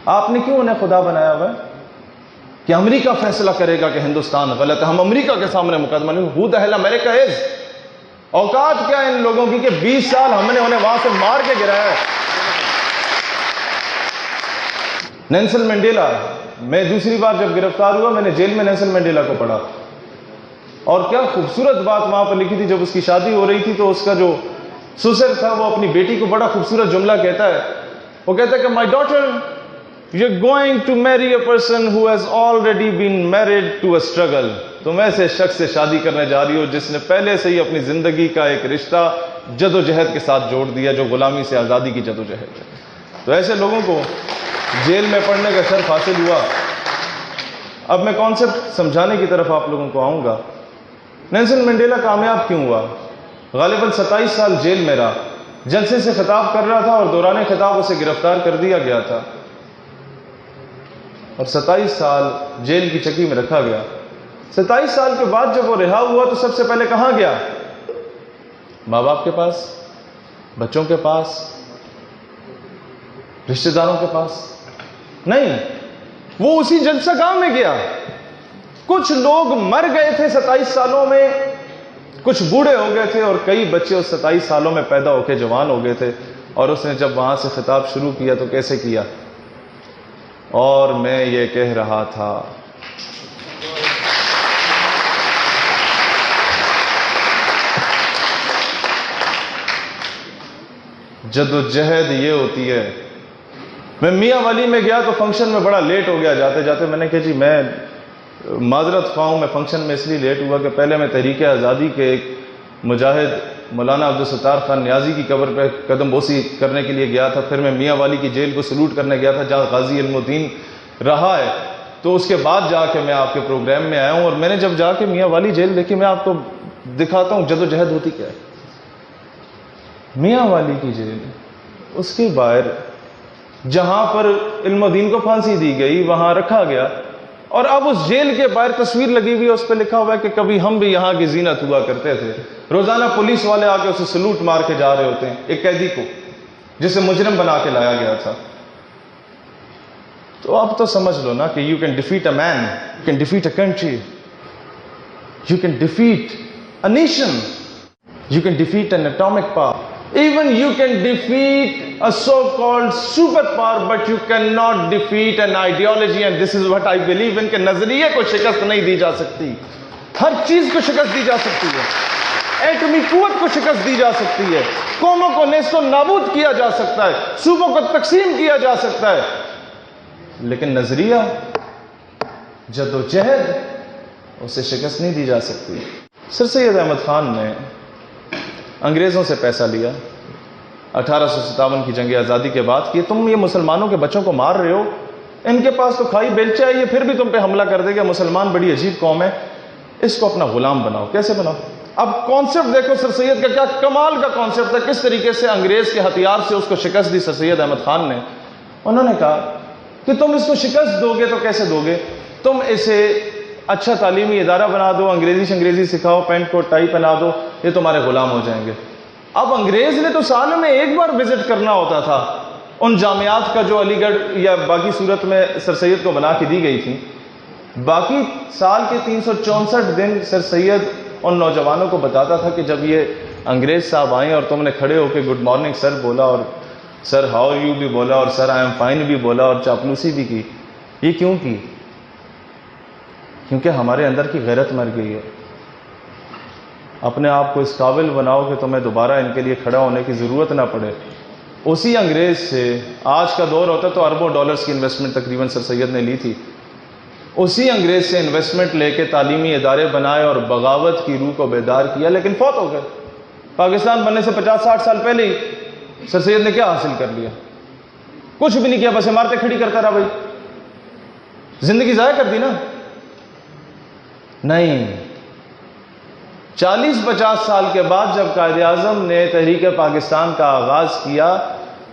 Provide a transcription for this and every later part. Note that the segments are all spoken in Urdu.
آپ نے کیوں انہیں خدا بنایا ہوا ہے کہ امریکہ فیصلہ کرے گا کہ ہندوستان غلط ہے، ہم امریکہ کے سامنے مقدمہ نہیں. Who the hell America is؟ اوقات کیا ہے ان لوگوں کی کہ 20 سال ہم نے انہیں وہاں سے مار کے گرایا ہے. نیلسن منڈیلا، میں دوسری بار جب گرفتار ہوا میں نے جیل میں نیلسن منڈیلا کو پڑھا، اور کیا خوبصورت بات وہاں پر لکھی تھی. جب اس کی شادی ہو رہی تھی تو اس کا جو سسر تھا وہ اپنی بیٹی کو بڑا خوبصورت جملہ کہتا ہے. وہ کہتا ہے کہ my daughter you're going to marry a person who has already been married to a struggle. تم ایسے شخص سے شادی کرنے جا رہی ہو جس نے پہلے سے ہی اپنی زندگی کا ایک رشتہ جدوجہد کے ساتھ جوڑ دیا جو غلامی سے آزادی کی جدوجہد ہے. تو ایسے لوگوں کو جیل میں پڑھنے کا شرف حاصل ہوا. اب میں کانسیپٹ سمجھانے کی طرف آپ لوگوں کو آؤں گا. نیلسن منڈیلا کامیاب کیوں ہوا؟ غالباً 27 سال جیل میں رہا، جلسے سے خطاب کر رہا تھا اور دوران خطاب اسے گرفتار کر دیا گیا تھا اور 27 سال جیل کی چکی میں رکھا گیا. 27 سال کے بعد جب وہ رہا ہوا تو سب سے پہلے کہاں گیا؟ ماں باپ کے پاس، بچوں کے پاس، رشتہ داروں کے پاس؟ نہیں، وہ اسی جلسہ گاہ میں گیا. کچھ لوگ مر گئے تھے 27 سالوں میں، کچھ بوڑھے ہو گئے تھے، اور کئی بچے اس 27 سالوں میں پیدا ہو کے جوان ہو گئے تھے. اور اس نے جب وہاں سے خطاب شروع کیا تو کیسے کیا؟ اور میں یہ کہہ رہا تھا جدوجہد یہ ہوتی ہے. میں میاں والی میں گیا تو فنکشن میں بڑا لیٹ ہو گیا جاتے جاتے. میں نے کہا جی میں معذرت خواہ ہوں، میں فنکشن میں اس لیے لیٹ ہوا کہ پہلے میں تحریک آزادی کے ایک مجاہد مولانا عبدالستار خان نیازی کی قبر پہ قدم بوسی کرنے کے لیے گیا تھا. پھر میں میاں والی کی جیل کو سلوٹ کرنے گیا تھا جہاں غازی علم الدین رہا ہے. تو اس کے بعد جا کے میں آپ کے پروگرام میں آیا ہوں، اور میں نے جب جا کے میاں والی جیل دیکھی، میں آپ کو دکھاتا ہوں جدوجہد ہوتی کیا ہے. میاں والی کی جیل، اس کے باہر جہاں پر علم الدین کو پھانسی دی گئی وہاں رکھا گیا، اور اب اس جیل کے باہر تصویر لگی ہوئی ہے، اس پہ لکھا ہوا ہے کہ کبھی ہم بھی یہاں کی زینت ہوا کرتے تھے. روزانہ پولیس والے آ کے اسے سلوٹ مار کے جا رہے ہوتے ہیں، ایک قیدی کو جسے مجرم بنا کے لایا گیا تھا. تو اب تو سمجھ لو نا کہ you can defeat a man, you can defeat a country, you can defeat a nation, you can defeat an atomic power. Even you can defeat a so-called superpower, but you cannot defeat an ideology, and this is what I believe in کہ نظریے کو شکست نہیں دی جا سکتی، ہر چیز کو شکست دی جا سکتی ہے. ایٹمی قوت کو شکست دی جا سکتی ہے، قوموں کو نیست و نابود کیا جا سکتا ہے، صوبوں کو تقسیم کیا جا سکتا ہے، لیکن نظریہ، جدوجہد، اسے شکست نہیں دی جا سکتی. سر سید احمد خان نے انگریزوں سے پیسہ لیا 1857 کی جنگ آزادی کے بعد کہ تم یہ مسلمانوں کے بچوں کو مار رہے ہو، ان کے پاس تو کھائی بیلچہ ہے، یہ پھر بھی تم پہ حملہ کر دے گا، مسلمان بڑی عجیب قوم ہے، اس کو اپنا غلام بناؤ. کیسے بناؤ؟ اب کانسیپٹ دیکھو سر سید کا، کیا کمال کا کانسیپٹ ہے، کس طریقے سے انگریز کے ہتھیار سے اس کو شکست دی سر سید احمد خان نے. انہوں نے کہا کہ تم اس کو شکست دو گے تو کیسے دو گے؟ تم اسے اچھا تعلیمی ادارہ بنا دو، انگریزی سکھاؤ، پینٹ کوٹ ٹائی پہنا دو، یہ تمہارے غلام ہو جائیں گے. اب انگریز نے تو سال میں ایک بار وزٹ کرنا ہوتا تھا ان جامعات کا جو علی گڑھ یا باقی صورت میں سر سید کو بنا کے دی گئی تھی. باقی سال کے 364 دن سر سید ان نوجوانوں کو بتاتا تھا کہ جب یہ انگریز صاحب آئیں اور تم نے کھڑے ہو کے گڈ مارننگ سر بولا، اور سر ہاؤ یو بھی بولا، اور سر آئی ایم فائن بھی بولا، اور چاپلوسی بھی کی، یہ کیوں کی؟ کیونکہ ہمارے اندر کی غیرت مر گئی ہے. اپنے آپ کو اس قابل بناؤ کہ تمہیں دوبارہ ان کے لیے کھڑا ہونے کی ضرورت نہ پڑے. اسی انگریز سے آج کا دور ہوتا تو اربوں ڈالرز کی انویسٹمنٹ تقریباً سر سید نے لی تھی. اسی انگریز سے انویسٹمنٹ لے کے تعلیمی ادارے بنائے اور بغاوت کی روح کو بیدار کیا، لیکن فوت ہو گئے. پاکستان بننے سے 50-60 سال پہلے ہی سر سید نے کیا حاصل کر لیا؟ کچھ بھی نہیں کیا، بس عمارتیں کھڑی کرتا رہا. بھائی زندگی ضائع کر دی نا. نہیں، 40-50 سال کے بعد جب قائد اعظم نے تحریک پاکستان کا آغاز کیا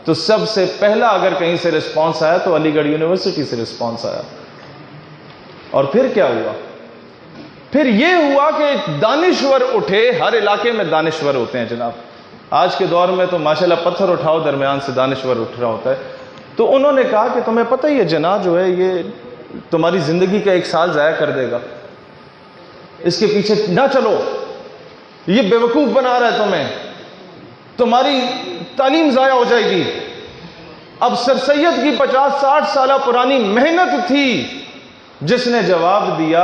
تو سب سے پہلا اگر کہیں سے رسپانس آیا تو علی گڑھ یونیورسٹی سے رسپانس آیا. اور پھر کیا ہوا؟ پھر یہ ہوا کہ دانشور اٹھے. ہر علاقے میں دانشور ہوتے ہیں جناب. آج کے دور میں تو ماشاءاللہ پتھر اٹھاؤ درمیان سے دانشور اٹھ رہا ہوتا ہے. تو انہوں نے کہا کہ تمہیں پتہ ہی ہے جناح جو ہے یہ تمہاری زندگی کا 1 سال ضائع کر دے گا، اس کے پیچھے نہ چلو، یہ بیوقوف بنا رہا ہے تمہیں، تمہاری تعلیم ضائع ہو جائے گی۔ اب سر سید کی 50-60 سالہ پرانی محنت تھی جس نے جواب دیا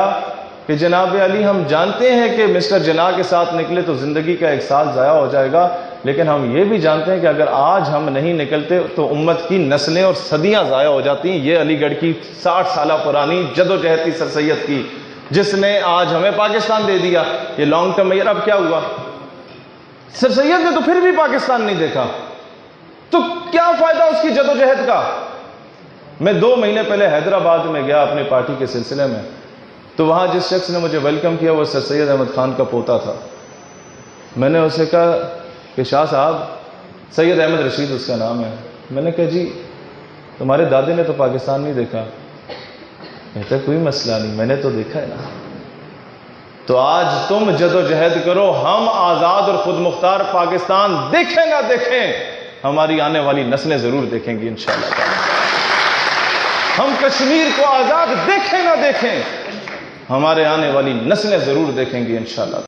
کہ جناب علی ہم جانتے ہیں کہ مسٹر جناح کے ساتھ نکلے تو زندگی کا 1 سال ضائع ہو جائے گا، لیکن ہم یہ بھی جانتے ہیں کہ اگر آج ہم نہیں نکلتے تو امت کی نسلیں اور صدیاں ضائع ہو جاتی ہیں۔ یہ علی گڑھ کی 60 سالہ پرانی جدوجہد تھی سر سید کی، جس نے آج ہمیں پاکستان دے دیا۔ یہ لانگ ٹرم میئر اب کیا ہوا؟ سر سید نے تو پھر بھی پاکستان نہیں دیکھا، تو کیا فائدہ اس کی جدوجہد کا؟ میں 2 مہینے پہلے حیدرآباد میں گیا اپنے پارٹی کے سلسلے میں، تو وہاں جس شخص نے مجھے ویلکم کیا وہ سر سید احمد خان کا پوتا تھا۔ میں نے اسے کہا کہ شاہ صاحب، سید احمد رشید اس کا نام ہے، میں نے کہا جی تمہارے دادے نے تو پاکستان نہیں دیکھا۔ کہتا کوئی مسئلہ نہیں، میں نے تو دیکھا ہے نا۔ تو آج تم جدوجہد کرو، ہم آزاد اور خود مختار پاکستان دیکھیں نہ دیکھیں، ہماری آنے والی نسلیں ضرور دیکھیں گی انشاءاللہ تعالی۔ ہم کشمیر کو آزاد دیکھیں نہ دیکھیں، ہمارے آنے والی نسلیں ضرور دیکھیں گی انشاءاللہ۔